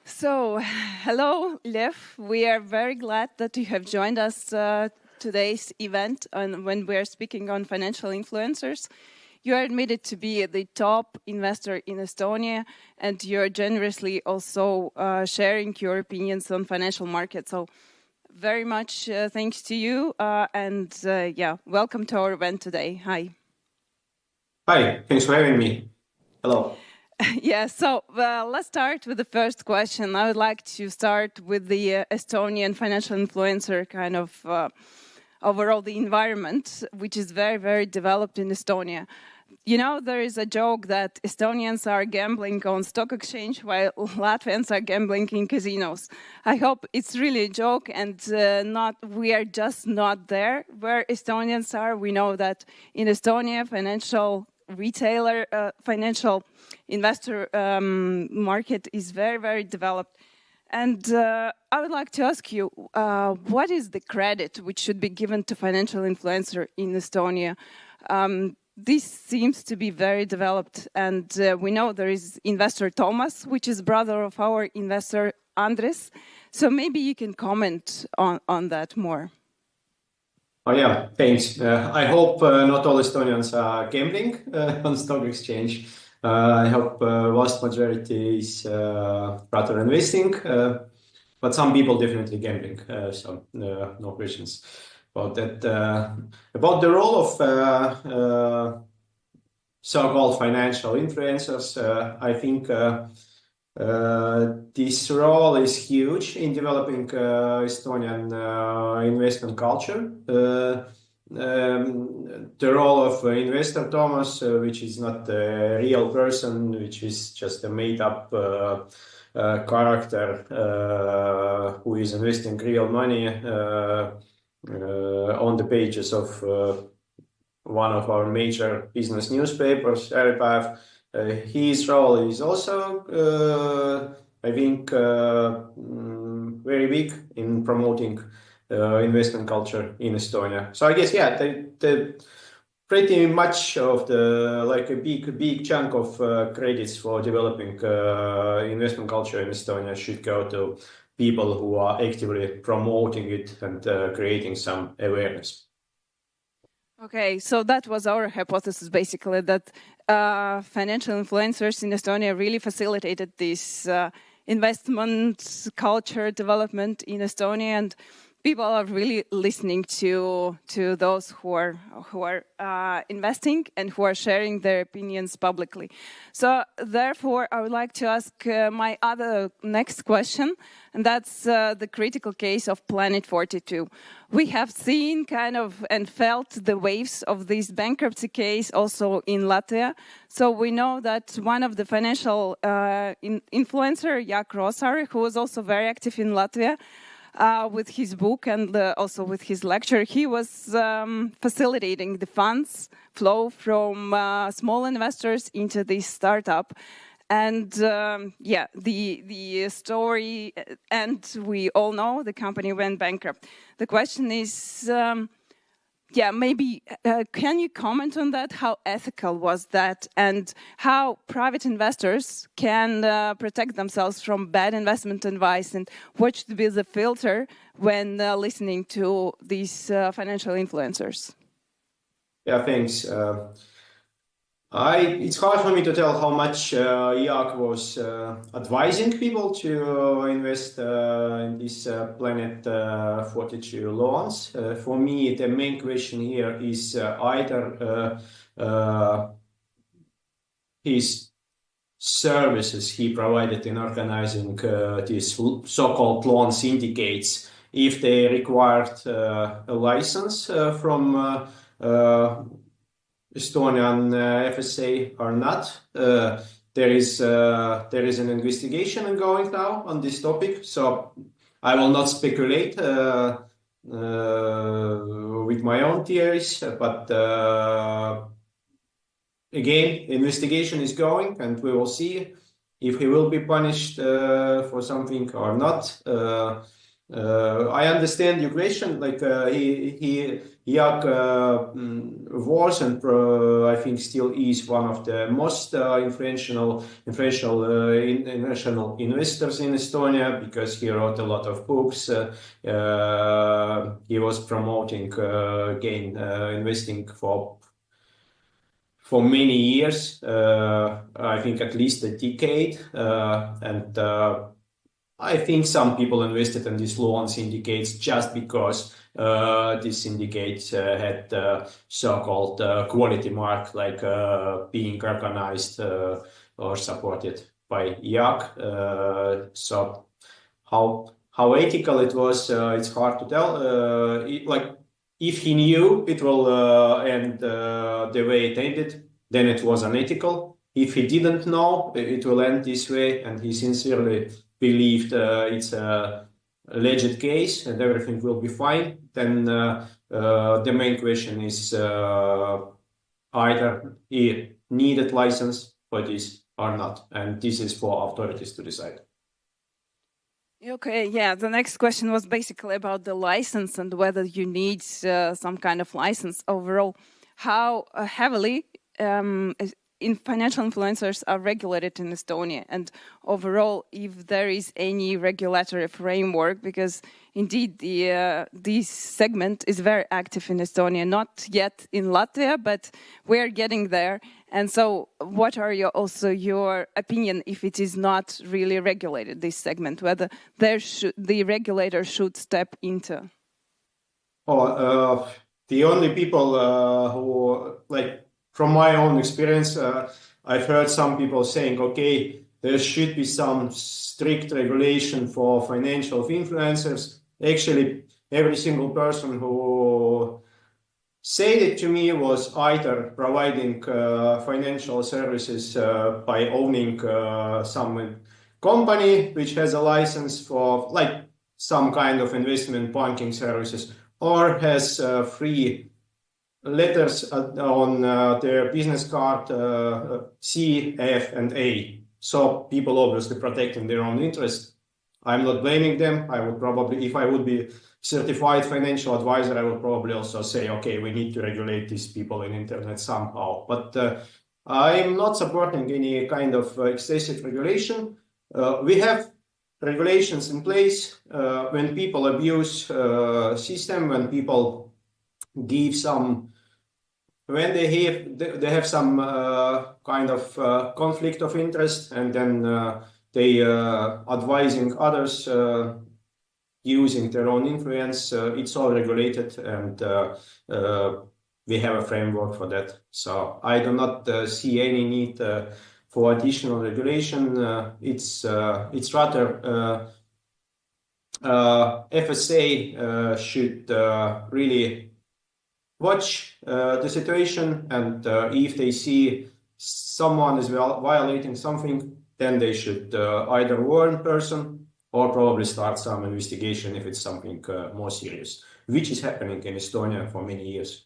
So, hello, Lev. We are very glad that you have joined us today's event when we are speaking on financial influencers. You are admitted to be the top investor in Estonia, and you're generously also sharing your opinions on financial markets. So, very much thanks to you, welcome to our event today. Hi. Hi, thanks for having me. Hello. Yeah, so let's start with the first question. I would like to start with the Estonian financial influencer kind of overall the environment, which is very, very developed in Estonia. You know, there is a joke that Estonians are gambling on stock exchange while Latvians are gambling in casinos. I hope it's really a joke and we are just not there where Estonians are. We know that in Estonia, financial financial investor market is very, very developed. And I would like to ask you, what is the credit which should be given to financial influencer in Estonia? This seems to be very developed, and we know there is investor Thomas, which is brother of our investor Andres. So maybe you can comment on that more. Oh yeah, thanks. I hope not all Estonians are gambling on stock exchange. I hope vast majority is rather investing, but some people definitely gambling. No questions about that. About the role of so-called financial influencers, I think this role is huge in developing Estonian investment culture. The role of investor Thomas, which is not a real person, which is just a made-up character who is investing real money on the pages of one of our major business newspapers, Äripäev. His role is also, I think, very big in promoting investment culture in Estonia. So I guess, yeah, the pretty much of a big chunk of credits for developing investment culture in Estonia should go to people who are actively promoting it and creating some awareness. Okay, so that was our hypothesis, basically, that financial influencers in Estonia really facilitated this investment culture development in Estonia, and people are really listening to those who are investing and who are sharing their opinions publicly. So therefore, I would like to ask my other next question, and that's the critical case of Planet 42. We have seen and felt the waves of this bankruptcy case also in Latvia. So we know that one of the financial influencer, Jaak Roosaare, who was also very active in Latvia, with his book and also with his lecture, he was facilitating the funds flow from small investors into this startup. And the story, and we all know the company went bankrupt. The question is, maybe can you comment on that? How ethical was that, and how private investors can protect themselves from bad investment advice, and what should be the filter when listening to these financial influencers? Yeah, thanks. It's hard for me to tell how much Jaak was advising people to invest in this Planet 42 loans. For me, the main question here is either his services he provided in organizing these so-called loan syndicates, if they required a license from Estonian FSA or not. There is an investigation ongoing now on this topic, so I will not speculate with my own theories, but again, investigation is going, and we will see if he will be punished for something or not. I understand your question. Like Jak was and I think still is one of the most influential international investors in Estonia because he wrote a lot of books. He was promoting again investing for many years. I think at least a decade, and I think some people invested in these loan syndicates just because these syndicates had so-called quality mark, like being recognized or supported by IAC. So how ethical it was, it's hard to tell. Like if he knew it will end the way it ended, then it was unethical. If he didn't know it will end this way, and he sincerely believed it's a legit case and everything will be fine, then the main question is either he needed license for this or not, and this is for authorities to decide. Okay, yeah. The next question was basically about the license and whether you need some kind of license overall. How heavily in financial influencers are regulated in Estonia, and overall, if there is any regulatory framework, because indeed this segment is very active in Estonia, not yet in Latvia, but we're getting there. And so what are your opinion if it is not really regulated, this segment, whether the regulator should step into? The only people who, like, from my own experience, I've heard some people saying, okay, there should be some strict regulation for financial influencers. Actually, every single person who said it to me was either providing financial services by owning some company which has a license for like some kind of investment banking services, or has free letters on their business card C, F, and A. So people obviously protecting their own interest. I'm not blaming them. I would probably, if I would be certified financial advisor, I would probably also say, okay, we need to regulate these people in internet somehow. But I'm not supporting any kind of excessive regulation. We have regulations in place when people abuse system, when people give some, when they have some kind of conflict of interest, and then they advising others using their own influence. It's all regulated, and we have a framework for that. So I do not see any need for additional regulation. It's rather FSA should really watch the situation, and if they see someone is violating something, then they should either warn person or probably start some investigation if it's something more serious, which is happening in Estonia for many years.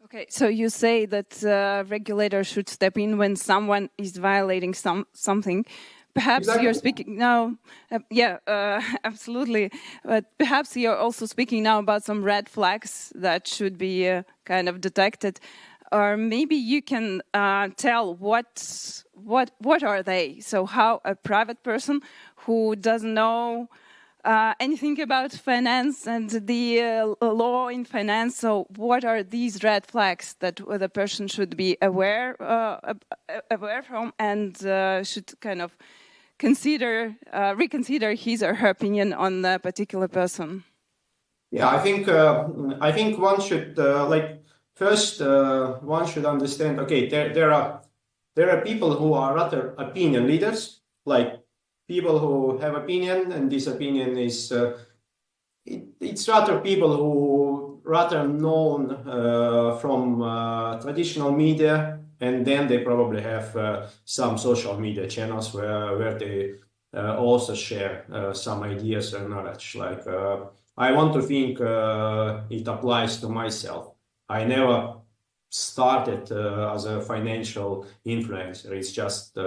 Okay, so you say that regulators should step in when someone is violating something. Perhaps Exactly. you're speaking now, absolutely. But perhaps you're also speaking now about some red flags that should be kind of detected, or maybe you can tell what are they? So how a private person who doesn't know anything about finance and the law in finance. So what are these red flags that the person should be aware from and should kind of reconsider his or her opinion on a particular person? Yeah, I think one should first one should understand. Okay, there are people who are rather opinion leaders, like people who have opinion, and this opinion is it's rather people who rather known from traditional media, and then they probably have some social media channels where they also share some ideas and knowledge. Like I want to think it applies to myself. I never started as a financial influencer. It's just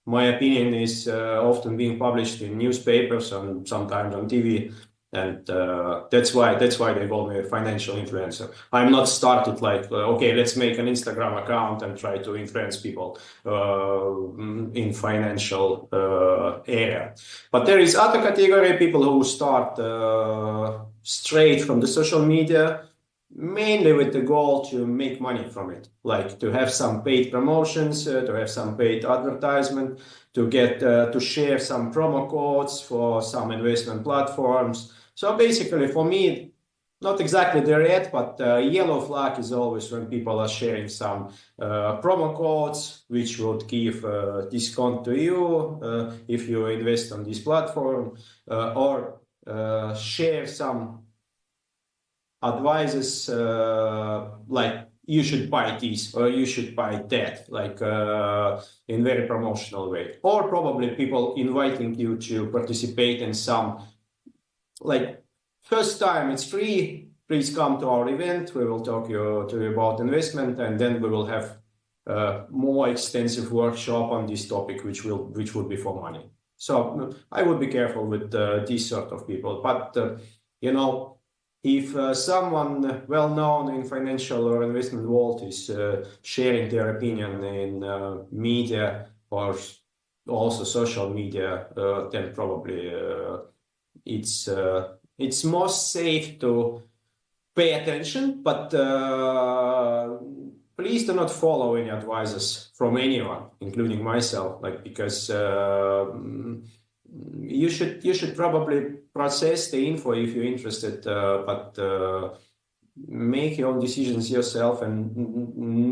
my opinion is often being published in newspapers and sometimes on TV. And that's why they call me a financial influencer. I'm not started like, okay, let's make an Instagram account and try to influence people in financial area. But there is other category, people who start straight from the social media, mainly with the goal to make money from it, like to have some paid promotions, to have some paid advertisement, to get to share some promo codes for some investment platforms. So basically, for me, not exactly there yet, but yellow flag is always when people are sharing some promo codes, which would give discount to you if you invest on this platform, or share some advices like you should buy this or you should buy that, like in very promotional way, or probably people inviting you to participate in some, like, first time it's free, please come to our event, we will talk to you about investment, and then we will have more extensive workshop on this topic, which would be for money. So I would be careful with these sort of people, but you know, if someone well known in financial or investment world is sharing their opinion in media or also social media, then probably it's more safe to pay attention, but please do not follow any advices from anyone, including myself, like, because you should probably process the info if you're interested, but make your own decisions yourself, and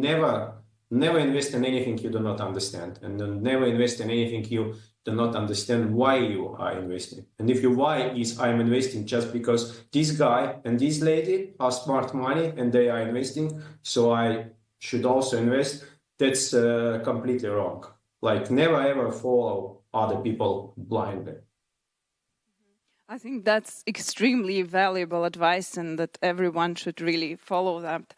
never invest in anything you do not understand, and never invest in anything you do not understand why you are investing. And if your why is I'm investing just because this guy and this lady are smart money and they are investing, so I should also invest, that's completely wrong. Like, never ever follow other people blindly. I think that's extremely valuable advice, and that everyone should really follow that.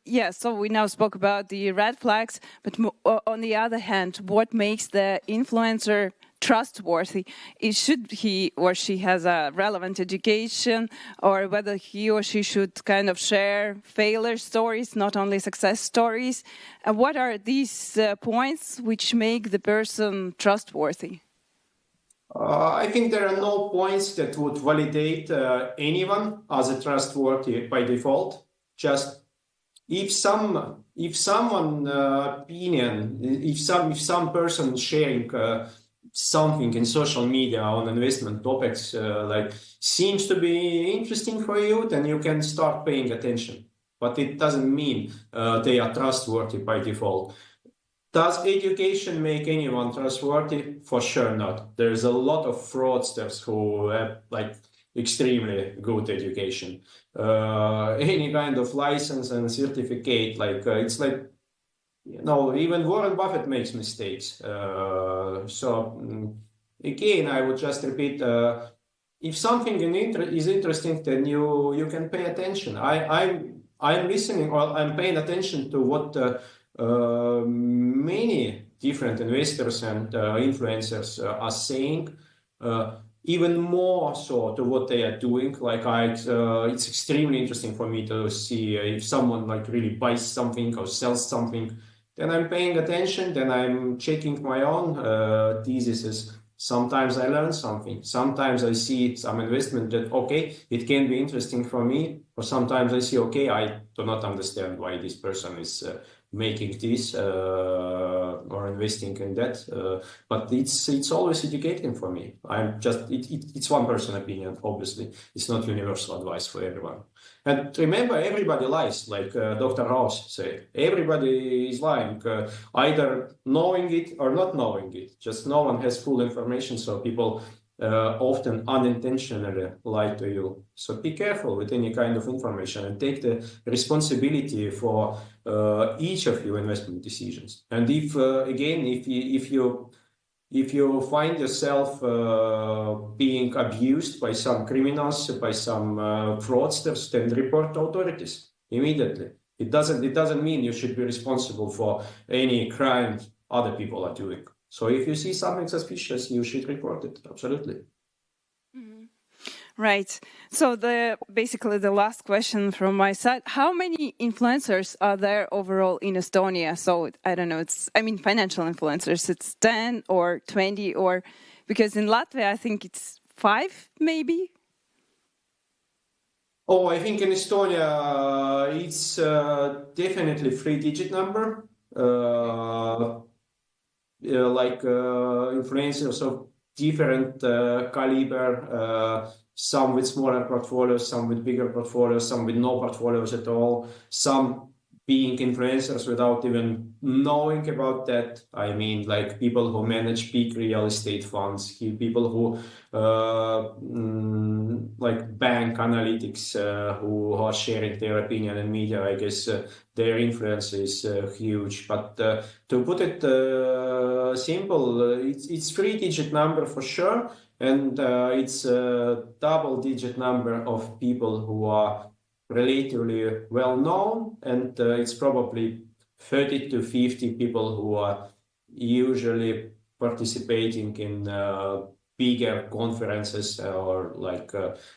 Yeah, so we now spoke about the red flags, but on the other hand, what makes the influencer trustworthy? Should he or she has a relevant education, or whether he or she should kind of share failure stories, not only success stories? And what are these points which make the person trustworthy? I think there are no points that would validate anyone as a trustworthy by default. Just if some person sharing something in social media on investment topics like seems to be interesting for you, then you can start paying attention. But it doesn't mean they are trustworthy by default. Does education make anyone trustworthy? For sure not. There's a lot of fraudsters who have like extremely good education. Any kind of license and certificate, like it's like, you know, even Warren Buffett makes mistakes. Again, I would just repeat, if something is interesting, then you can pay attention. I'm listening, or I'm paying attention to what many different investors and influencers are saying, even more so to what they are doing. Like it's extremely interesting for me to see if someone like really buys something or sells something, then I'm paying attention, then I'm checking my own theses. Sometimes I learn something. Sometimes I see some investment that, okay, it can be interesting for me. Or sometimes I see, okay, I do not understand why this person is making this or investing in that. But it's always educating for me. It's one person opinion, obviously. It's not universal advice for everyone. And remember, everybody lies, like Dr. Ross said. Everybody is lying, either knowing it or not knowing it. Just no one has full information, so people often unintentionally lie to you. So be careful with any kind of information and take the responsibility for each of your investment decisions. And if you find yourself being abused by some criminals, by some fraudsters, then report to authorities immediately. It doesn't mean you should be responsible for any crime other people are doing. So if you see something suspicious, you should report it. Absolutely. Right. So basically the last question from my side, how many influencers are there overall in Estonia? So I don't know, financial influencers, it's 10 or 20 or because in Latvia, I think it's 5 maybe. Oh, I think in Estonia, it's definitely 3-digit number. Influencers of different caliber, some with smaller portfolios, some with bigger portfolios, some with no portfolios at all, some being influencers without even knowing about that. I mean, like people who manage big real estate funds, people who like bank analytics who are sharing their opinion in media. I guess their influence is huge. But to put it simple, it's 3-digit number for sure, and it's a double-digit number of people who are relatively well known, and it's probably 30 to 50 people who are usually participating in bigger conferences or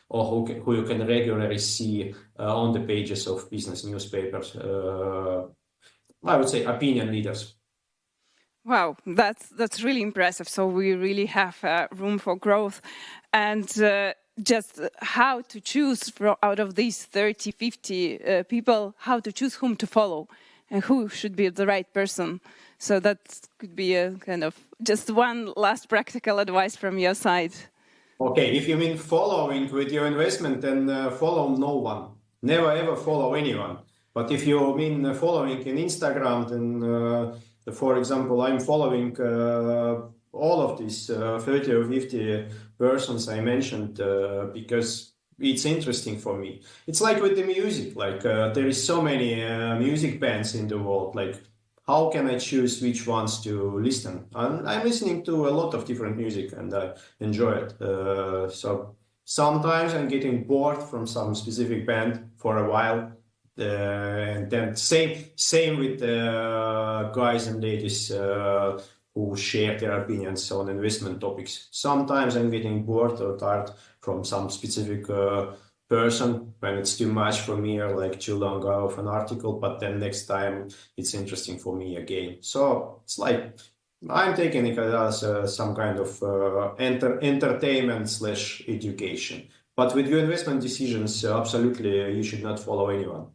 who you can regularly see on the pages of business newspapers. I would say opinion leaders. Wow, that's really impressive. So we really have room for growth, and just how to choose out of these 30, 50 people, how to choose whom to follow and who should be the right person. So that could be a kind of just one last practical advice from your side. Okay, if you mean following with your investment, then follow no one. Never ever follow anyone. But if you mean following in Instagram, then for example, I'm following all of these 30 or 50 persons I mentioned because it's interesting for me. It's like with the music, like there is so many music bands in the world, like how can I choose which ones to listen? I'm listening to a lot of different music and I enjoy it. So sometimes I'm getting bored from some specific band for a while. And then same with the guys and ladies who share their opinions on investment topics. Sometimes I'm getting bored or tired from some specific person when it's too much for me or like too long of an article, but then next time it's interesting for me again. So it's like I'm taking it as some kind of entertainment / education. But with your investment decisions, absolutely, you should not follow anyone.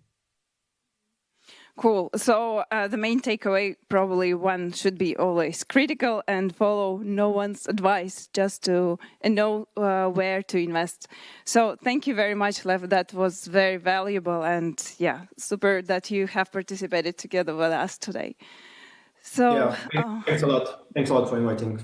Cool. So the main takeaway, probably one should be always critical and follow no one's advice just to know where to invest. So thank you very much, Lev. That was very valuable and yeah, super that you have participated together with us today. So yeah, thanks a lot. Thanks a lot for inviting.